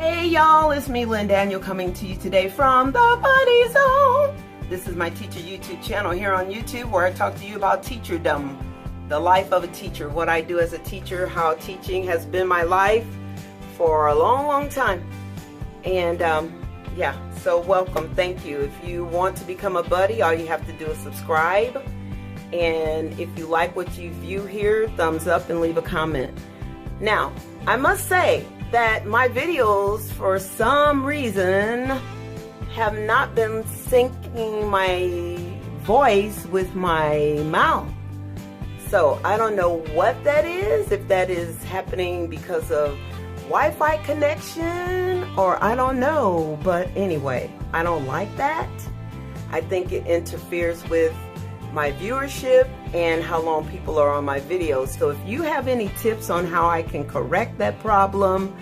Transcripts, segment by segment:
Hey y'all, it's me, Lynn Daniel, coming to you today from the Funny Zone. This is my teacher YouTube channel here on YouTube where I talk to you about teacherdom, the life of a teacher, what I do as a teacher, how teaching has been my life for a long time. And yeah, so welcome, thank you. If you want to become a buddy, all you have to do is subscribe. And if you like what you view here, thumbs up and leave a comment. Now, I must say that my videos, for some reason, have not been syncing my voice with my mouth. So I don't know what that is, if that is happening because of Wi-Fi connection, or I don't know. But anyway, I don't like that. I think it interferes with my viewership and how long people are on my videos. So if you have any tips on how I can correct that problem,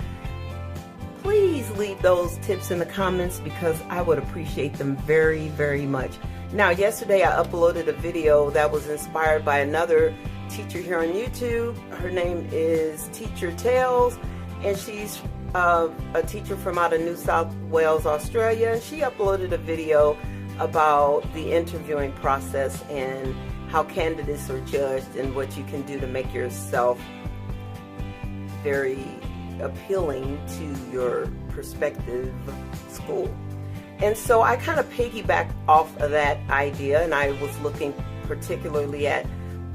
please leave those tips in the comments because I would appreciate them very much. Now, yesterday I uploaded a video that was inspired by another teacher here on YouTube. Her name is Teacher Tales, and she's a teacher from out of New South Wales, Australia, and she uploaded a video about the interviewing process and how candidates are judged and what you can do to make yourself very appealing to your prospective school. And so I kind of piggybacked off of that idea, and I was looking particularly at,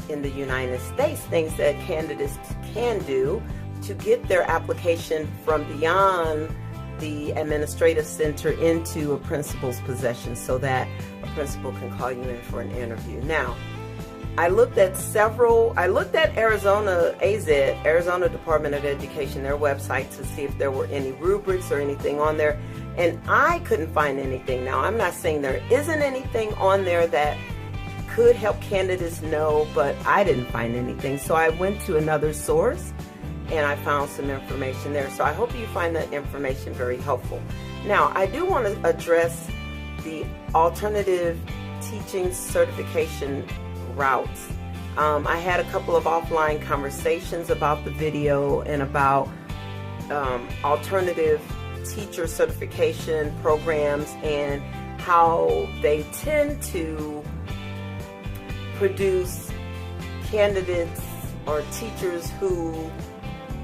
in the United States, things that candidates can do to get their application from beyond the administrative center into a principal's possession so that a principal can call you in for an interview. Now, I looked at Arizona Department of Education, their website, to see if there were any rubrics or anything on there, and I couldn't find anything. Now, I'm not saying there isn't anything on there that could help candidates know, but I didn't find anything. So I went to another source and I found some information there. So I hope you find that information very helpful. Now, I do want to address the alternative teaching certification routes. I had a couple of offline conversations about the video and about alternative teacher certification programs and how they tend to produce candidates or teachers who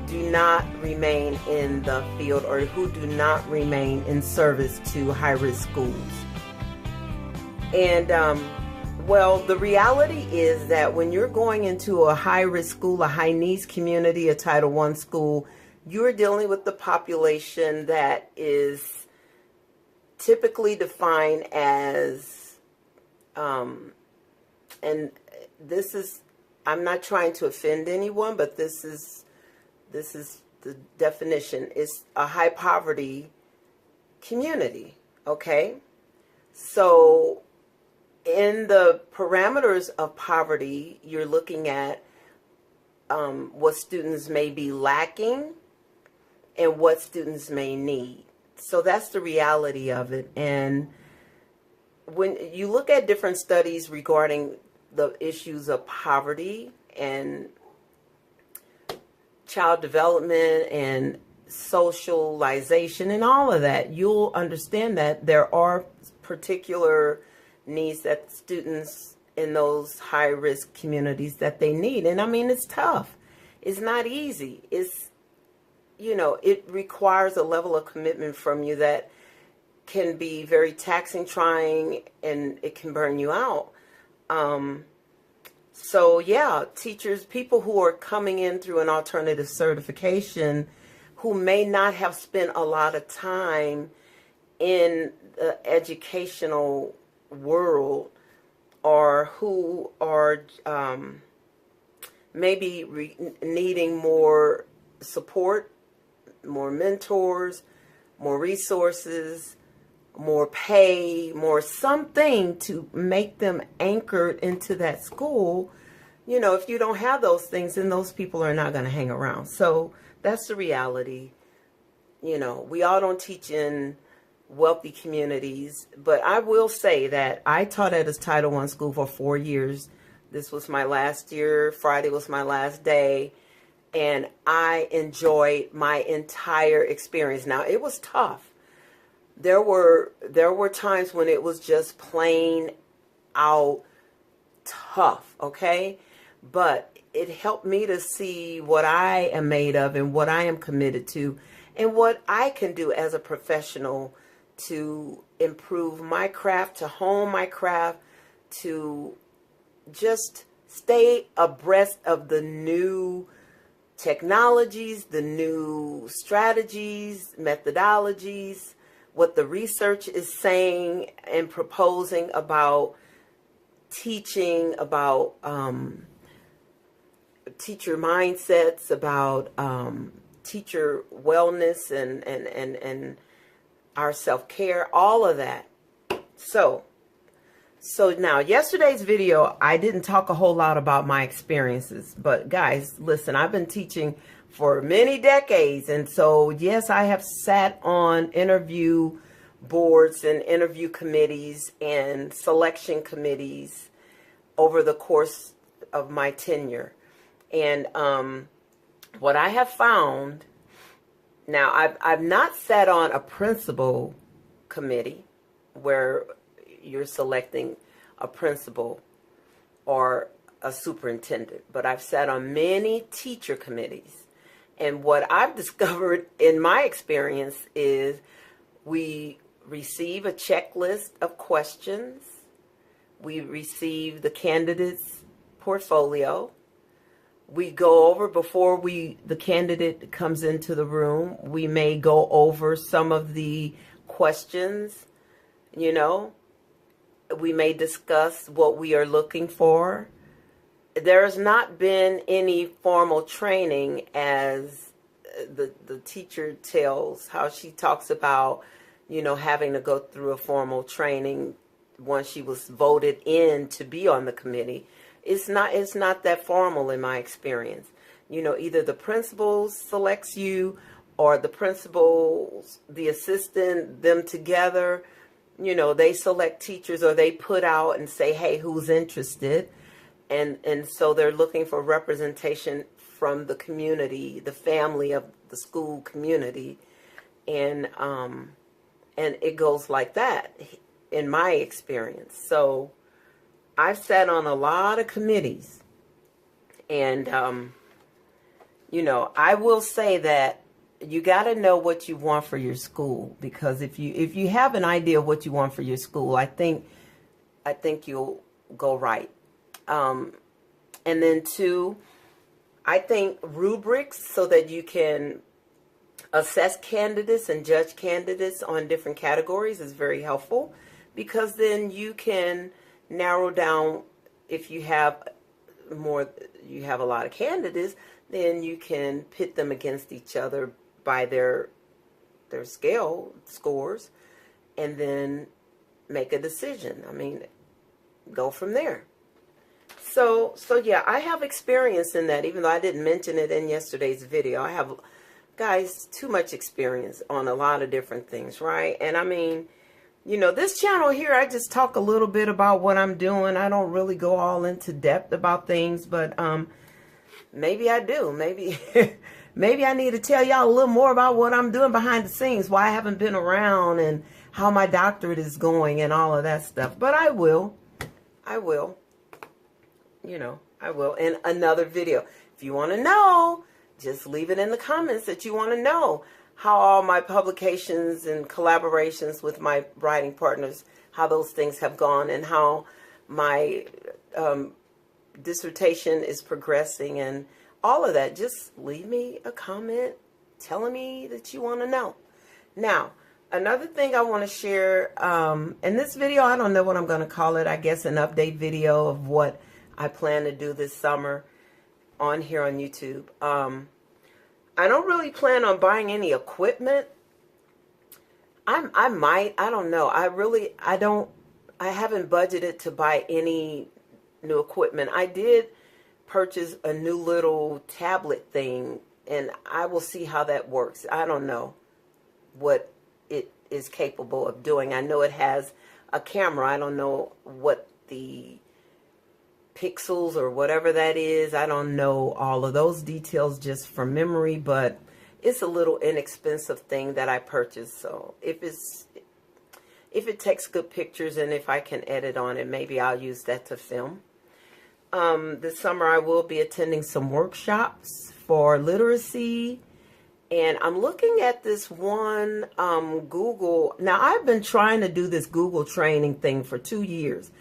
do not remain in the field or who do not remain in service to high-risk schools. And well, the reality is that when you're going into a high-risk school, a high-needs community, a Title I school, you're dealing with the population that is typically defined as, and this is, I'm not trying to offend anyone, but this is the definition. It's a high poverty community, okay? So in the parameters of poverty, you're looking at what students may be lacking and what students may need. So that's the reality of it. And when you look at different studies regarding the issues of poverty and child development and socialization and all of that, you'll understand that there are particular needs that students in those high-risk communities that they need. And I mean, it's tough. It's not easy. It's, you know, it requires a level of commitment from you that can be very taxing, trying, and it can burn you out. So yeah, teachers, people who are coming in through an alternative certification who may not have spent a lot of time in the educational world, or who are maybe needing more support, more mentors, more resources, more pay, more something to make them anchored into that school. You know, if you don't have those things, then those people are not going to hang around. So that's the reality. You know, we all don't teach in wealthy communities, but I will say that I taught at a Title I school for 4 years. This was my last year. Friday was my last day. and I enjoyed my entire experience. Now, it was tough. There were times when it was just plain out tough, okay? But it helped me to see what I am made of and what I am committed to and what I can do as a professional to improve my craft, to hone my craft, to just stay abreast of the new technologies, the new strategies, methodologies, what the research is saying and proposing about teaching, about teacher mindsets, about teacher wellness and our self-care, all of that. So now, yesterday's video, I didn't talk a whole lot about my experiences. But guys, listen, I've been teaching for many decades. And so, yes, I have sat on interview boards and interview committees and selection committees over the course of my tenure. And what I have found, now I've not sat on a principal committee where you're selecting a principal or a superintendent, but I've sat on many teacher committees. And what I've discovered in my experience is we receive a checklist of questions. We receive the candidate's portfolio. We go over, before the candidate comes into the room, we may go over some of the questions, you know. We may discuss what we are looking for. There has not been any formal training, as the teacher tells, how she talks about, you know, having to go through a formal training once she was voted in to be on the committee. It's not that formal in my experience. You know, either the principal selects you or the principals, the assistant, them together. You know, they select teachers, or they put out and say, hey, who's interested? And so they're looking for representation from the community, the family of the school community. And it goes like that in my experience. So I've sat on a lot of committees. And, you know, I will say that you got to know what you want for your school, because if you have an idea of what you want for your school, I think you'll go right. And then two, I think rubrics, so that you can assess candidates and judge candidates on different categories, is very helpful, because then you can narrow down. If you have a lot of candidates, then you can pit them against each other by their scale scores, and then make a decision. I mean, go from there. So yeah, I have experience in that, even though I didn't mention it in yesterday's video. I have, guys, too much experience on a lot of different things, right? And I mean, you know, this channel here, I just talk a little bit about what I'm doing. I don't really go all into depth about things, but maybe I do. Maybe maybe I need to tell y'all a little more about what I'm doing behind the scenes, why I haven't been around, and how my doctorate is going and all of that stuff. But I will. You know, I will in another video. If you want to know, just leave it in the comments that you want to know how all my publications and collaborations with my writing partners, how those things have gone, and how my dissertation is progressing and all of that. Just leave me a comment telling me that you want to know. Now, another thing I want to share in this video, I don't know what I'm going to call it. I guess an update video of what I plan to do this summer on here on YouTube. I don't really plan on buying any equipment. I might, I don't know. I haven't budgeted to buy any new equipment. I did purchase a new little tablet thing, and I will see how that works. I don't know what it is capable of doing. I know it has a camera. I don't know what the pixels or whatever that is. I don't know all of those details just from memory, but it's a little inexpensive thing that I purchased. So if it takes good pictures and if I can edit on it, maybe I'll use that to film. This summer I will be attending some workshops for literacy. And I'm looking at this one Google. Now, I've been trying to do this Google training thing for 2 years.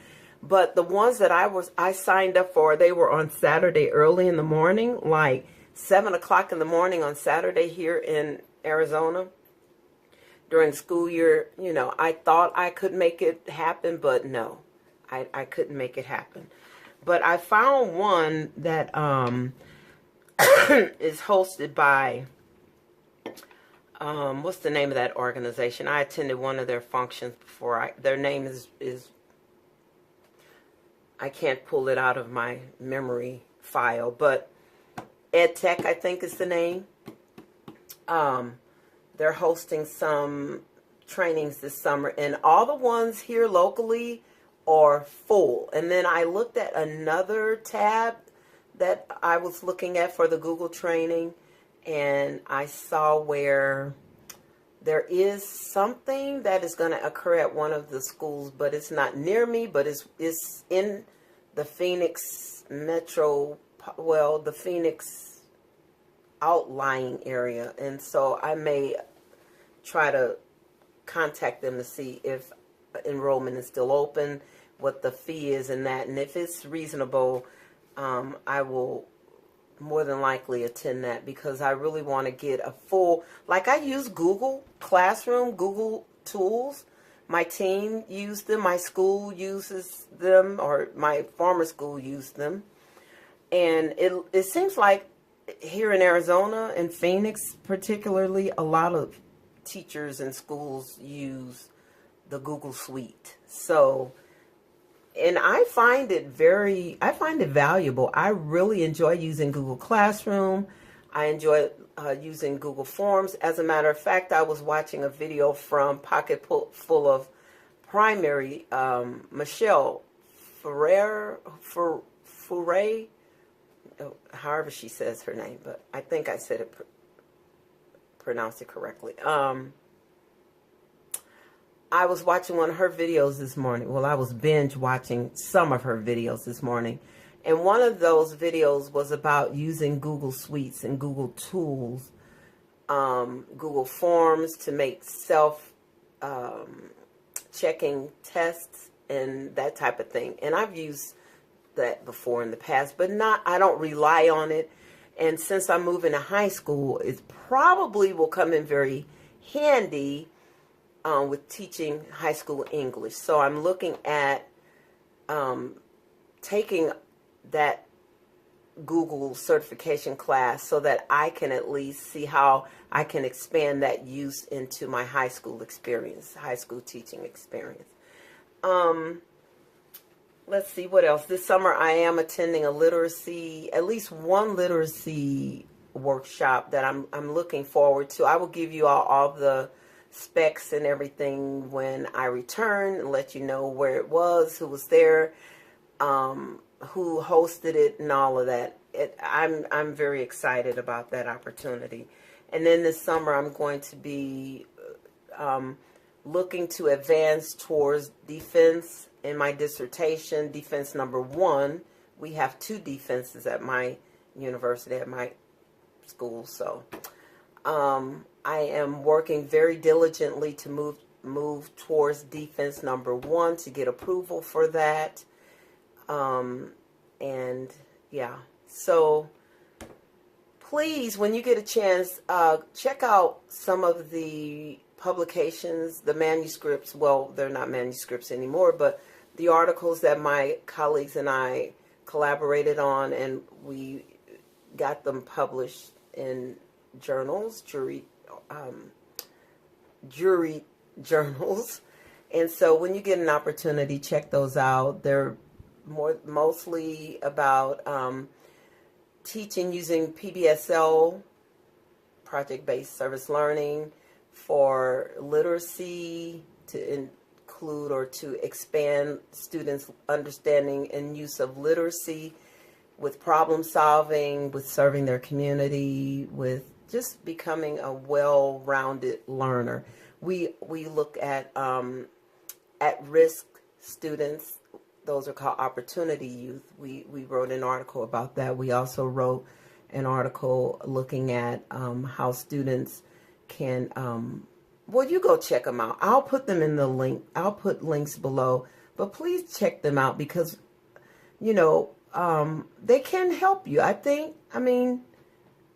But the ones that I signed up for, they were on Saturday early in the morning, like 7 o'clock in the morning on Saturday here in Arizona. During the school year, you know, I thought I could make it happen, but no, I couldn't make it happen. But I found one that is hosted by, what's the name of that organization? I attended one of their functions before. Their name is I can't pull it out of my memory file, but EdTech, I think is the name. They're hosting some trainings this summer, and all the ones here locally are full. And then I looked at another tab that I was looking at for the Google training, and I saw where there is something that is going to occur at one of the schools, but it's not near me, but it's in the Phoenix metro, well, the Phoenix outlying area. And so I may try to contact them to see if enrollment is still open, what the fee is and that. And if it's reasonable, I will more than likely attend that, because I really want to get a full, like I use Google Classroom, Google Tools. My team used them, my school uses them, or my former school used them. And it seems like here in Arizona, in Phoenix particularly, a lot of teachers and schools use the Google Suite. So, and I find it valuable. I really enjoy using Google Classroom. I enjoy using Google Forms. As a matter of fact, I was watching a video from Pocket Full of Primary, Michelle Foray, however she says her name, but I think I said it, pronounced it correctly. I was watching one of her videos this morning. Well, I was binge watching some of her videos this morning. And one of those videos was about using Google Suites and Google Tools, Google Forms to make self-checking tests and that type of thing. And I've used that before in the past, but I don't rely on it. And since I'm moving to high school, it probably will come in very handy with teaching high school English. So I'm looking at taking that Google certification class so that I can at least see how I can expand that use into my high school experience, high school teaching experience. Let's see what else. This summer I am attending a literacy, at least one literacy workshop that I'm looking forward to. I will give you all the specs and everything when I return and let you know where it was, who was there, who hosted it, and all of that. I'm very excited about that opportunity. And then this summer I'm going to be looking to advance towards defense in my dissertation, defense number 1. We have 2 defenses at my university, at my school. So I am working very diligently to move towards defense number 1 to get approval for that. And yeah, so please, when you get a chance, check out some of the publications, the manuscripts. Well, they're not manuscripts anymore, but the articles that my colleagues and I collaborated on, and we got them published in journals, jury journals. And so when you get an opportunity, check those out. They're mostly about teaching using PBSL, project-based service learning, for literacy, to include or to expand students' understanding and use of literacy, with problem solving, with serving their community, with just becoming a well-rounded learner. We look at at-risk students. Those are called opportunity youth. We wrote an article about that. We also wrote an article looking at how students can, well, you go check them out. I'll put them in the link. I'll put links below, but please check them out because, you know, they can help you. I mean,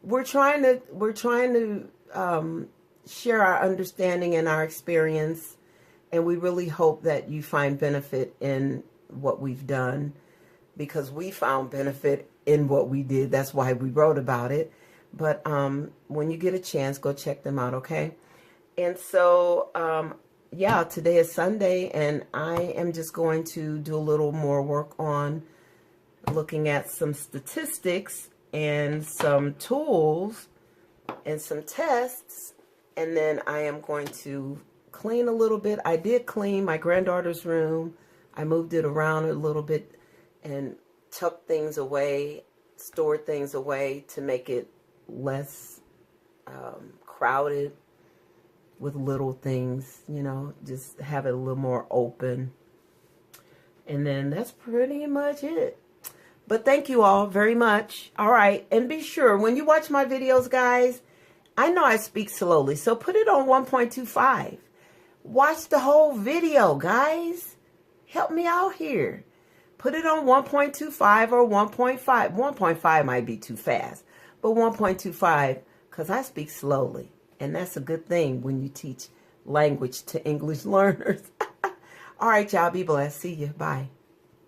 we're trying to share our understanding and our experience, and we really hope that you find benefit in what we've done, because we found benefit in what we did. That's why we wrote about it. But when you get a chance, go check them out, okay? And so, yeah, today is Sunday, and I am just going to do a little more work on looking at some statistics and some tools and some tests, and then I am going to clean a little bit. I did clean my granddaughter's room. I moved it around a little bit and tucked things away, stored things away to make it less crowded with little things, you know, just have it a little more open. And then that's pretty much it. But thank you all very much. All right. And be sure, when you watch my videos, guys, I know I speak slowly, so put it on 1.25. Watch the whole video, guys. Help me out here. Put it on 1.25 or 1.5. 1.5 might be too fast, but 1.25, because I speak slowly. And that's a good thing when you teach language to English learners. All right, y'all. Be blessed. See you. Bye.